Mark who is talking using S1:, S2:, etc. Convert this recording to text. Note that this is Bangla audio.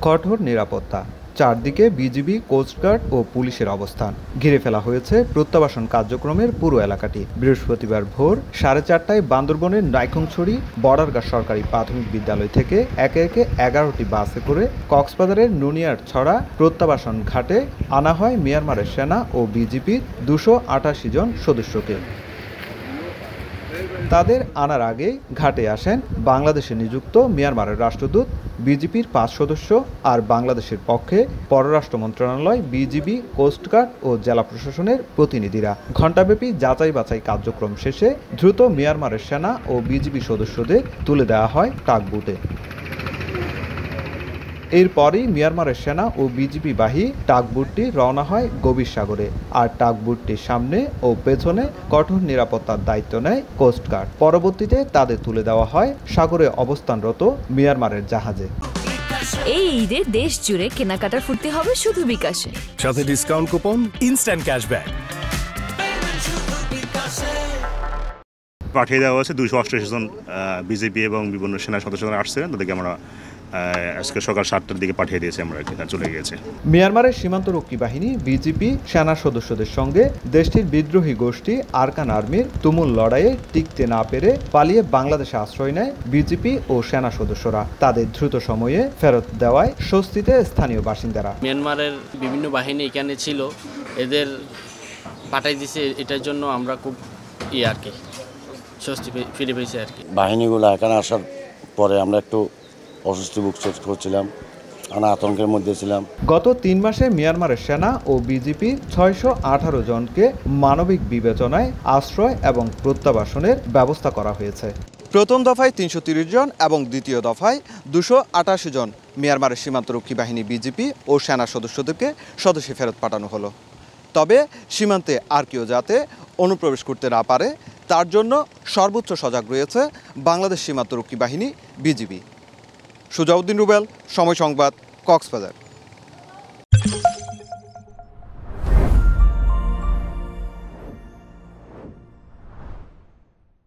S1: কঠোর নিরাপত্তা, চারদিকে বিজিবি, কোস্টগার্ড ও পুলিশের অবস্থান। ঘিরে ফেলা হয়েছে প্রত্যাবাসন কার্যক্রমের পুরো এলাকাটি। বৃহস্পতিবার ভোর 4:30টায় বান্দরবনের নাইক্ষ্যংছড়ি বর্ডারগাঁ সরকারি প্রাথমিক বিদ্যালয় থেকে একে একে 11টি বাসে করে কক্সবাজারের নুনিয়ার ছড়া প্রত্যাবাসন ঘাটে আনা হয় মিয়ানমারের সেনা ও বিজিবির 288 জন সদস্যকে। তাদের আনার আগে ঘাটে আসেন বাংলাদেশে নিযুক্ত মিয়ানমারের রাষ্ট্রদূত, বিজিবির 5 সদস্য আর বাংলাদেশের পক্ষে পররাষ্ট্র মন্ত্রণালয়, বিজিবি, কোস্টগার্ড ও জেলা প্রশাসনের প্রতিনিধিরা। ঘণ্টাব্যাপী যাচাই বাছাই কার্যক্রম শেষে দ্রুত মিয়ানমারের সেনা ও বিজিবি সদস্যদের তুলে দেওয়া হয় টাগবোটে। এরপরই মিয়ানমারের সেনা ও বিজিবি বাহী টাগবোটটি রওনা হয় গভীর সাগরে। আর টাগবোটটির সামনে ও পেছনে কঠোর নিরাপত্তার দায়িত্ব নেয় কোস্টগার্ড। পরবর্তীতে তাদের তুলে দেওয়া হয় সাগরে অবস্থানরত মিয়ানমারের জাহাজে।
S2: এই ঈদে দেশ জুড়ে কেনাকাটার ফুর্তি হবে শুধু বিকাশে,
S3: সাথে ডিসকাউন্ট কুপন, ইনস্ট্যান্ট ক্যাশব্যাক।
S4: পাঠিয়ে দেওয়া হয়েছে 288 জন বিজেপি এবং বিভিন্ন সেনা সদস্যরা আসছিলেন, তাদেরকে আমরা আজকে সকাল 7টার দিকে পাঠিয়ে দিয়েছি, আমরা চলে গিয়েছে।
S1: মিয়ানমারের সীমান্তরক্ষী বাহিনী, বিজিপি সেনা সদস্যদের সঙ্গে দেশটির বিদ্রোহী গোষ্ঠী আরকান আর্মির তুমুল লড়াইয়ে টিকতে না পেরে পালিয়ে বাংলাদেশে আশ্রয় নেয় বিজিপি ও সেনা সদস্যরা। তাদের দ্রুত সময়ে ফেরত দেওয়ায় স্বস্তিতে স্থানীয় বাসিন্দারা।
S5: মিয়ানমারের বিভিন্ন বাহিনী এখানে ছিল, এদের পাঠাই দিছে, এটার জন্য আমরা খুব আর কি স্বস্তি ফিরে পেয়েছি আর কি।
S6: বাহিনীগুলো এখানে আসার পরে আমরা একটু অস্বস্তি বুক করছিলাম, আমরা আতঙ্কের মধ্যে ছিলাম।
S1: গত 3 মাসে মিয়ানমারের সেনা ও বিজিপি 618 জনকে মানবিক বিবেচনায় আশ্রয় এবং প্রত্যাবাসনের ব্যবস্থা করা হয়েছে। প্রথম দফায় 330 জন এবং দ্বিতীয় দফায় 288 জন মিয়ানমারের সীমান্তরক্ষী বাহিনী, বিজিপি ও সেনা সদস্যদেরকে স্বদেশে ফেরত পাঠানো হলো। তবে সীমান্তে আর কেউ যাতে অনুপ্রবেশ করতে না পারে তার জন্য সর্বোচ্চ সজাগ রয়েছে বাংলাদেশ সীমান্তরক্ষী বাহিনী, বিজিবি। সুজাউদ্দিন রুবেল, সময় সংবাদ, কক্সবাজার।